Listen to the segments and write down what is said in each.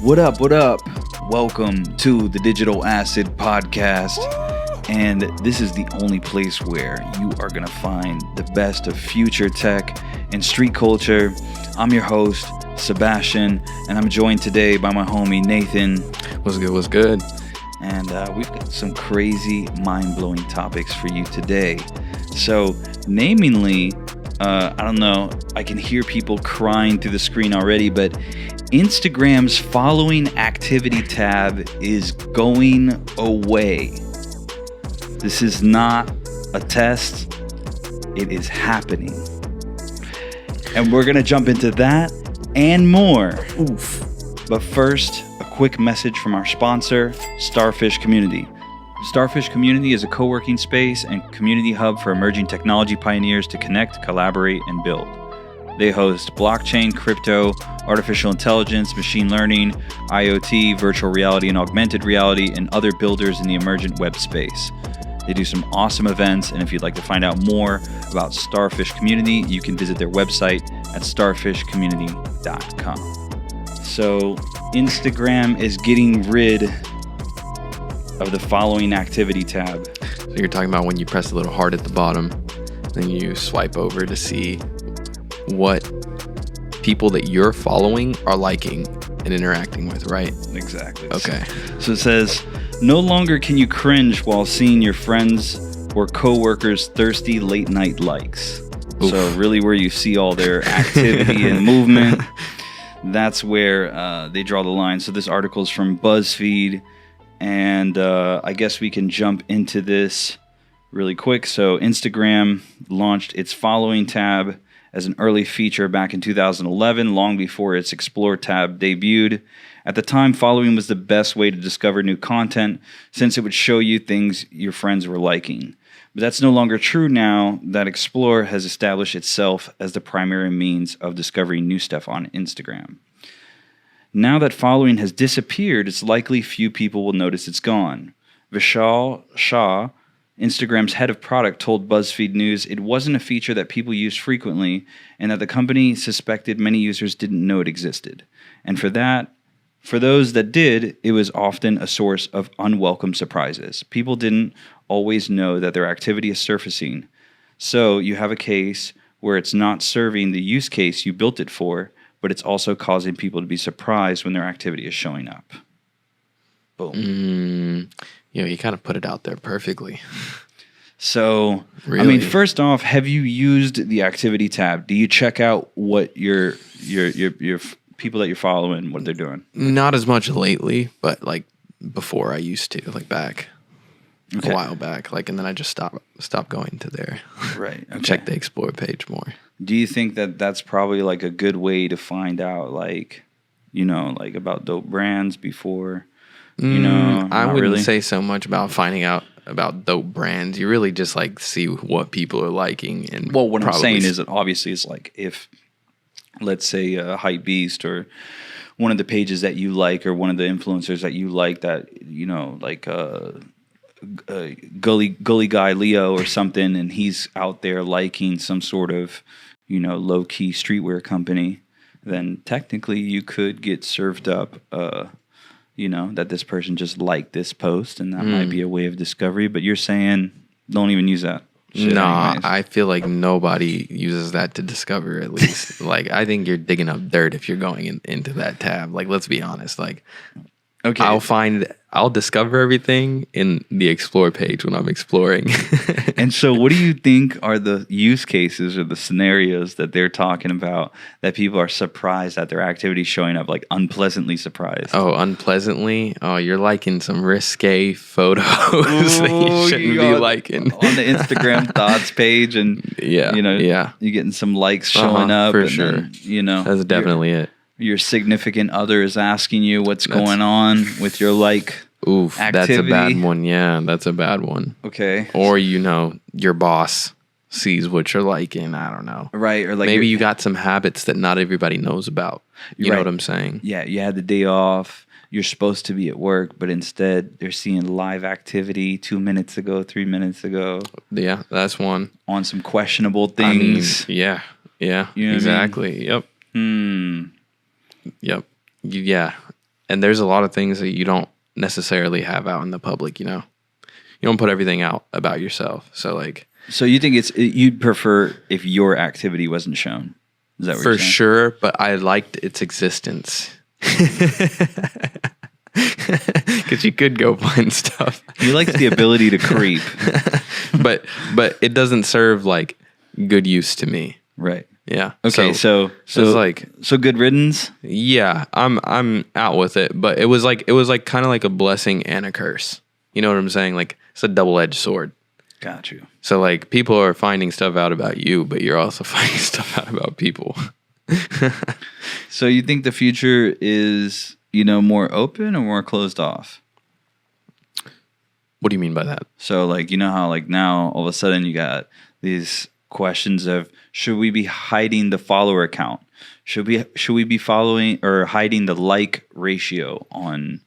What up? What up? Welcome to the Digital Acid Podcast. And this is the only place where you are going to find the best of future tech and street culture. I'm your host, Sebastian, and I'm joined today by my homie, Nathan. What's good? What's good? And we've got some crazy, mind-blowing topics for you today. So, namely, I don't know, I can hear people crying through the screen already, but Instagram's following activity tab is going away. This is not a test. It is happening. And we're going to jump into that and more. Oof. But first, a quick message from our sponsor, Starfish Community. Starfish Community is a co-working space and community hub for emerging technology pioneers to connect, collaborate, and build. They host blockchain, crypto, artificial intelligence, machine learning, IoT, virtual reality and augmented reality, and other builders in the emergent web space. They do some awesome events, and if you'd like to find out more about Starfish Community, you can visit their website at starfishcommunity.com. So, Instagram is getting rid of the following activity tab. So you're talking about when you press the little heart at the bottom, then you swipe over to see what people that you're following are liking and interacting with, right? Exactly. Okay. So it says, no longer can you cringe while seeing your friends or coworkers' thirsty late night likes. Oof. So really where you see all their activity and movement, that's where they draw the line. So this article is from BuzzFeed, and I guess we can jump into this really quick. So Instagram launched its following tab as an early feature back in 2011, long before its Explore tab debuted. At the time, following was the best way to discover new content since it would show you things your friends were liking. But that's no longer true now that Explore has established itself as the primary means of discovering new stuff on Instagram. Now that following has disappeared, it's likely few people will notice it's gone. Vishal Shah, Instagram's head of product, told BuzzFeed News it wasn't a feature that people used frequently and that the company suspected many users didn't know it existed. And for those that did, it was often a source of unwelcome surprises. People didn't always know that their activity is surfacing. So you have a case where it's not serving the use case you built it for, but it's also causing people to be surprised when their activity is showing up. Boom. You kind of put it out there perfectly. So, really? I mean, first off, have you used the activity tab? Do you check out what your people that you're following, what they're doing? Not as much lately, but like before I used to, like back a while back, like, and then I just stopped going to there. Right. Okay. Check the Explore page more. Do you think that that's probably like a good way to find out, like, like about dope brands before? I wouldn't really say so much about finding out about dope brands. You really just like see what people are liking. And what I'm saying is that obviously it's like if, let's say, Hypebeast or one of the pages that you like or one of the influencers that you like that, like Gully Guy Leo or something, and he's out there liking some sort of, low-key streetwear company, then technically you could get served up that this person just liked this post, and that might be a way of discovery. But you're saying don't even use that. No, I feel like nobody uses that to discover, at least. Like, I think you're digging up dirt if you're going into that tab. Like, let's be honest. Like, okay, I'll discover everything in the Explore page when I'm exploring. And so what do you think are the use cases or the scenarios that they're talking about that people are surprised at their activity showing up, like unpleasantly surprised? Oh, unpleasantly? Oh, you're liking some risque photos that you shouldn't be liking. On the Instagram thoughts page, and you're getting some likes showing up. For sure. Then, that's definitely it. Your significant other is asking you what's going on with your activity. That's a bad one. Yeah, that's a bad one. Okay. Or, your boss sees what you're liking. I don't know. Right. Or like maybe you got some habits that not everybody knows about. You know what I'm saying? Yeah. You had the day off. You're supposed to be at work, but instead they're seeing live activity 2 minutes ago, 3 minutes ago. Yeah, that's one. On some questionable things. Yeah. Yeah. You know exactly. What I mean? Yep. Yep. Yeah. And there's a lot of things that you don't necessarily have out in the public, you know? You don't put everything out about yourself. So like... So you think you'd prefer if your activity wasn't shown? Is that what you're saying? For sure, but I liked its existence. Because you could go find stuff. He likes the ability to creep. but it doesn't serve like good use to me. Right. Yeah. Okay. So good riddance. Yeah, I'm out with it. But it was like kind of like a blessing and a curse. You know what I'm saying? Like it's a double-edged sword. Got you. So like people are finding stuff out about you, but you're also finding stuff out about people. So you think the future is, more open or more closed off? What do you mean by that? So like, how like now all of a sudden you got these questions of, should we be hiding the follower count? Should we be following or hiding the like ratio on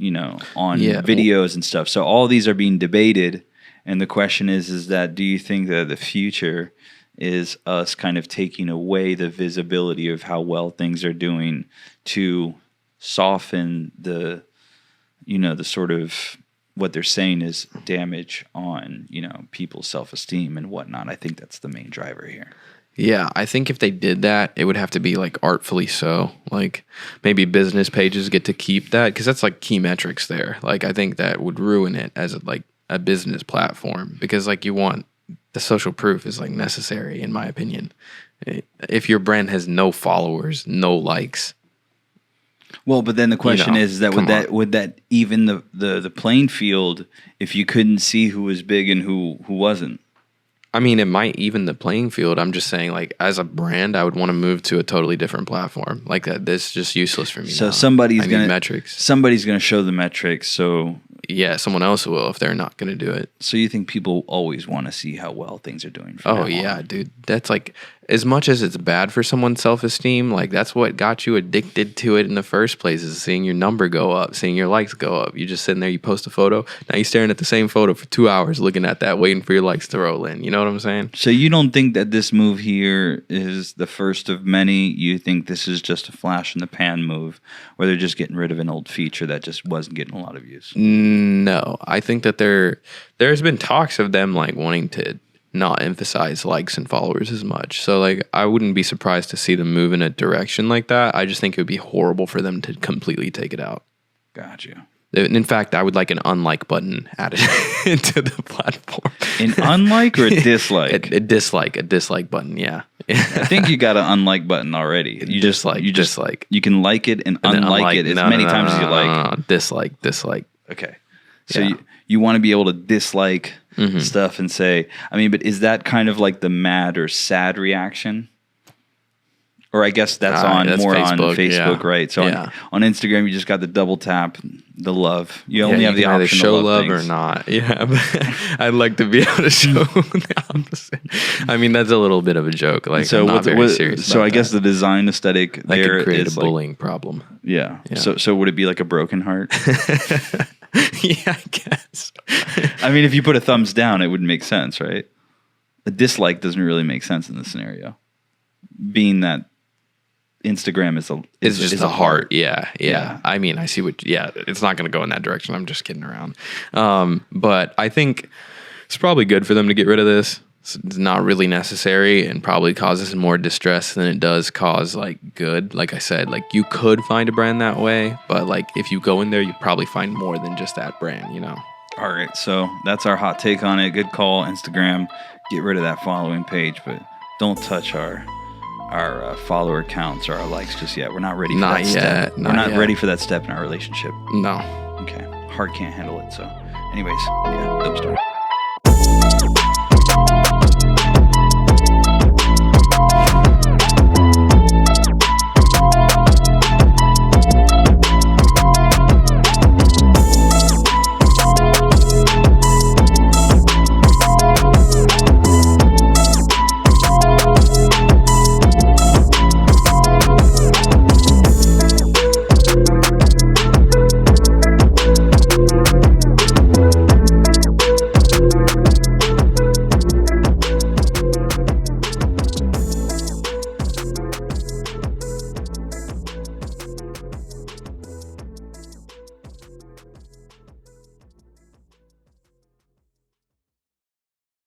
videos and stuff? So all these are being debated. And the question is that, do you think that the future is us kind of taking away the visibility of how well things are doing to soften the sort of what they're saying is damage on, people's self-esteem and whatnot? I think that's the main driver here. Yeah, I think if they did that, it would have to be like artfully so. Like maybe business pages get to keep that because that's like key metrics there. Like I think that would ruin it as a business platform because like you want the social proof is like necessary in my opinion. If your brand has no followers, no likes. Well, but then the question is that would that even the playing field if you couldn't see who was big and who wasn't? I mean, it might even the playing field. I'm just saying, like, as a brand, I would want to move to a totally different platform. Like, that's just useless for me. So now. somebody's gonna metrics. Somebody's gonna show the metrics. So yeah, someone else will if they're not gonna do it. So you think people always want to see how well things are doing? Oh yeah, dude. That's like as much as it's bad for someone's self-esteem. Like that's what got you addicted to it in the first place is seeing your number go up, seeing your likes go up. You just sitting there, you post a photo. Now you're staring at the same photo for 2 hours, looking at that, waiting for your likes to roll in. You know what I'm saying? So you don't think that this move here is the first of many? You think this is just a flash in the pan move, where they're just getting rid of an old feature that just wasn't getting a lot of views? No, I think that there's been talks of them like wanting to not emphasize likes and followers as much. So like I wouldn't be surprised to see them move in a direction like that. I just think it would be horrible for them to completely take it out. Gotcha. In fact, I would like an unlike button added into the platform. An unlike or a dislike? a dislike button, yeah. I think you got an unlike button already. You just dislike. You can like it and unlike it as many times as you like. No. Dislike. Okay. So you want to be able to dislike stuff and say, but is that kind of like the mad or sad reaction? Or I guess that's more Facebook, on Facebook, right? So on Instagram, you just got the double tap, the love. You only have the option to show love things. or not. Yeah, but I'd like to be able to show the opposite. That's a little bit of a joke. Like, so I'm not very serious. So I guess the design aesthetic that there could create is a bullying problem. Yeah. So would it be like a broken heart? Yeah, I guess. If you put a thumbs down, it would make sense, right? A dislike doesn't really make sense in this scenario, being that Instagram is just a heart. Yeah. I see what. Yeah, it's not going to go in that direction. I'm just kidding around. But I think it's probably good for them to get rid of this. It's not really necessary and probably causes more distress than it does cause like good. Like I said, like you could find a brand that way, but like if you go in there, you probably find more than just that brand, All right, so that's our hot take on it. Good call, Instagram. Get rid of that following page, but don't touch our follower counts or our likes just yet. We're not ready for that step. We're not ready for that step in our relationship. No. Okay. Heart can't handle it. So anyways, dope story.